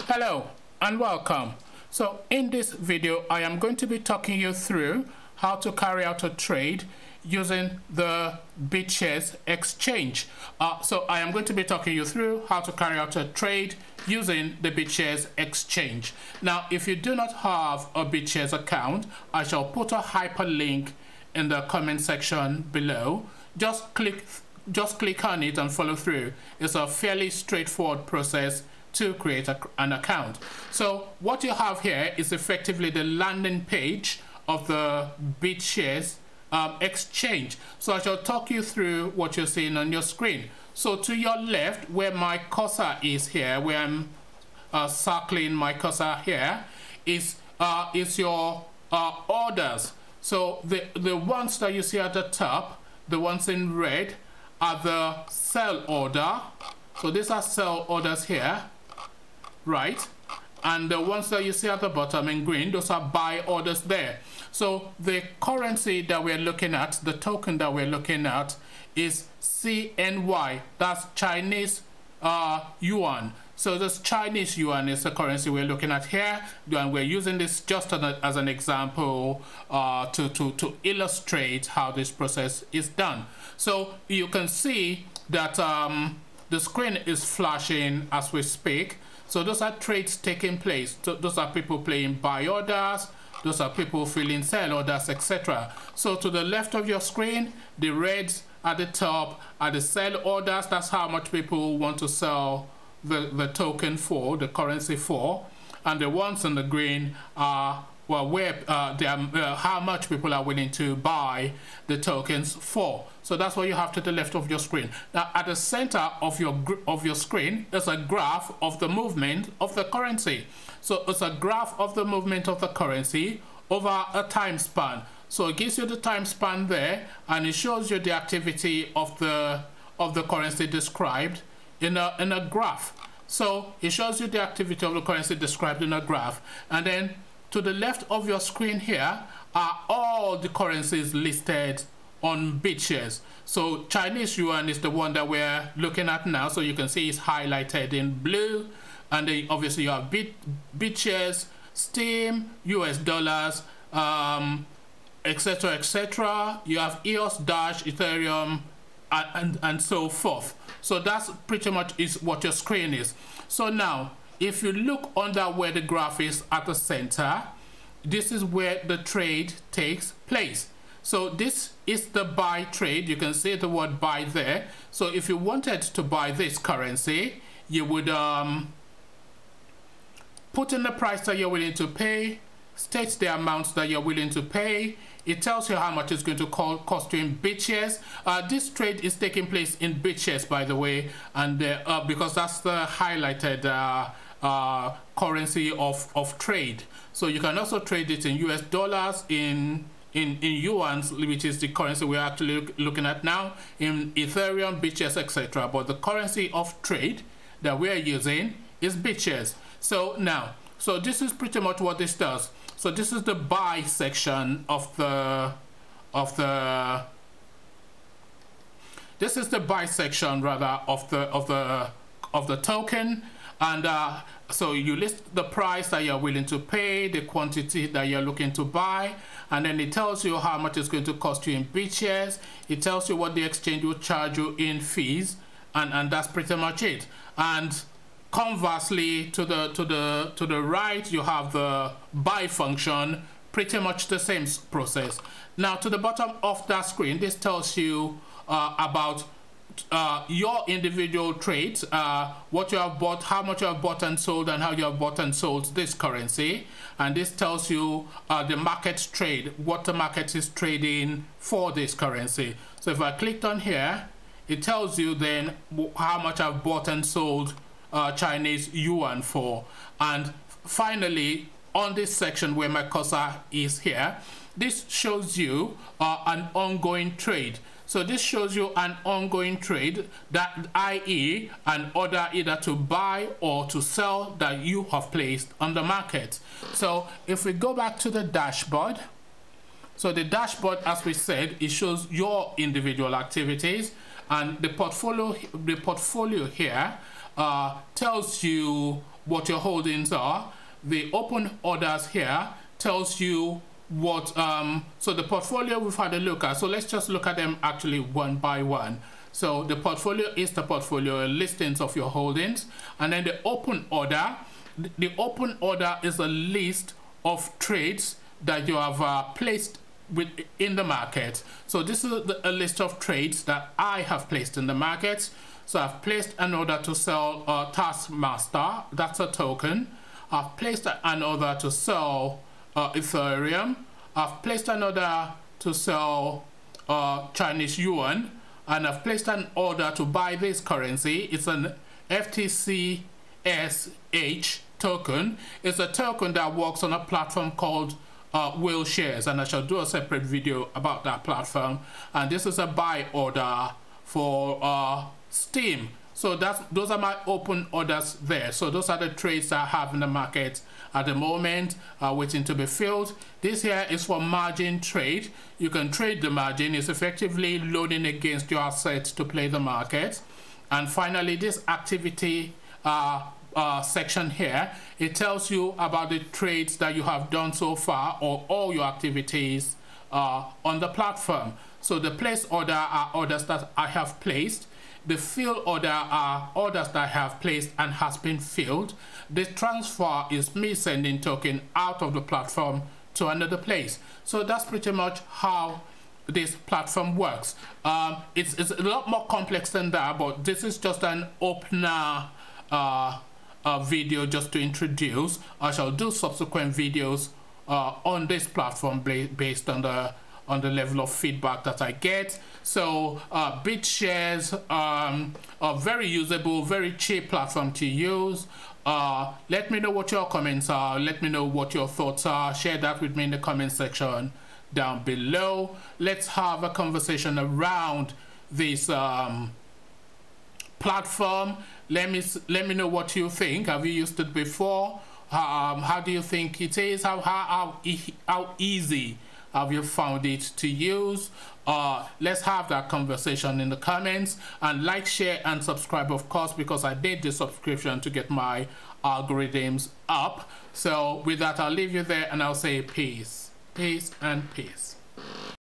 Hello and welcome. So in this video I am going to be talking you through how to carry out a trade using the Bitshares exchange. So I am going to be talking you through how to carry out a trade using the Bitshares exchange. Now if you do not have a Bitshares account, I shall put a hyperlink in the comment section below. Just click on it and follow through. It's a fairly straightforward process to create an account. So what you have here is effectively the landing page of the Bitshares exchange. So I shall talk you through what you're seeing on your screen. So to your left, where my cursor is here, where I'm circling my cursor here, is your orders. So the ones that you see at the top, the ones in red, are the sell order. So these are sell orders here, right? And the ones that you see at the bottom in green, those are buy orders there. So the currency that we're looking at, the token that we're looking at, is CNY. That's Chinese yuan. So this Chinese yuan is the currency we're looking at here, and we're using this just as an example to illustrate how this process is done. So you can see that the screen is flashing as we speak. So those are trades taking place. So those are people playing buy orders, those are people filling sell orders, etc. So to the left of your screen, the reds at the top are the sell orders. That's how much people want to sell the token for, the currency for. And the ones in the green are, well, where how much people are willing to buy the tokens for. So that's what you have to the left of your screen. Now at the center of your screen is a graph of the movement of the currency. So it's a graph of the movement of the currency over a time span. So it gives you the time span there, and it shows you the activity of the currency described in a graph. So it shows you the activity of the currency described in a graph, and then to the left of your screen here are all the currencies listed on Bitshares. So Chinese yuan is the one that we're looking at now. So you can see it's highlighted in blue, and then obviously you have Bitshares, Steam, US dollars, etc., etc. You have EOS, Dash, Ethereum, and so forth. So that's pretty much is what your screen is. So now if you look under where the graph is at the center, this is where the trade takes place. So this is the buy trade. You can see the word buy there. So if you wanted to buy this currency, you would put in the price that you're willing to pay, state the amounts that you're willing to pay. It tells you how much it's going to cost you in Bitshares. This trade is taking place in Bitshares, by the way, and because that's the highlighted currency of trade. So you can also trade it in US dollars, in yuans, which is the currency we're actually looking at now, in Ethereum, Bitshares, etc. But the currency of trade that we're using is Bitshares. So now, so this is pretty much what this does. So this is the buy section of the this is the buy section rather of the token, and so you list the price that you're willing to pay, the quantity that you're looking to buy, and then it tells you how much it's going to cost you in Bitshares. It tells you what the exchange will charge you in fees, and that's pretty much it. And conversely, to the right, you have the buy function, pretty much the same process. Now to the bottom of that screen, this tells you about your individual trades, what you have bought, how much you have bought and sold, and how you have bought and sold this currency. And this tells you the market trade, what the market is trading for this currency. So if I clicked on here, it tells you then how much I've bought and sold Chinese yuan for. And finally, on this section where my cursor is here, this shows you an ongoing trade. So this shows you an ongoing trade, that i.e. an order either to buy or to sell that you have placed on the market. So if we go back to the dashboard, so the dashboard, as we said, it shows your individual activities, and the portfolio here tells you what your holdings are. The open orders here tells you what so the portfolio we've had a look at. So let's just look at them actually one by one. So the portfolio is the portfolio listings of your holdings, and then the open order. The open order is a list of trades that you have placed in the market. So this is a list of trades that I have placed in the market. So I've placed an order to sell Taskmaster, that's a token. I've placed an order to sell Ethereum. I've placed an order to sell Chinese yuan, and I've placed an order to buy this currency. It's an FTCSH token. It's a token that works on a platform called Shares, and I shall do a separate video about that platform. And this is a buy order for Steam. So those are my open orders there. So those are the trades that I have in the market at the moment, waiting to be filled. This here is for margin trade. You can trade the margin. It's effectively loading against your assets to play the market. And finally, this activity section here, it tells you about the trades that you have done so far, or all your activities on the platform. So the place order are orders that I have placed. The fill order are orders that I have placed and has been filled. The transfer is me sending token out of the platform to another place. So that's pretty much how this platform works. It's a lot more complex than that, but this is just an opener video just to introduce. I shall do subsequent videos on this platform based on the level of feedback that I get. So Bitshares, a very usable, very cheap platform to use. Let me know what your comments are. Let me know what your thoughts are. Share that with me in the comment section down below. Let's have a conversation around this platform. Let me know what you think. Have you used it before? How do you think it is? How easy have you found it to use? Let's have that conversation in the comments, and like, share, and subscribe, of course, because I did the subscription to get my algorithms up. So with that, I'll leave you there, and I'll say peace and peace.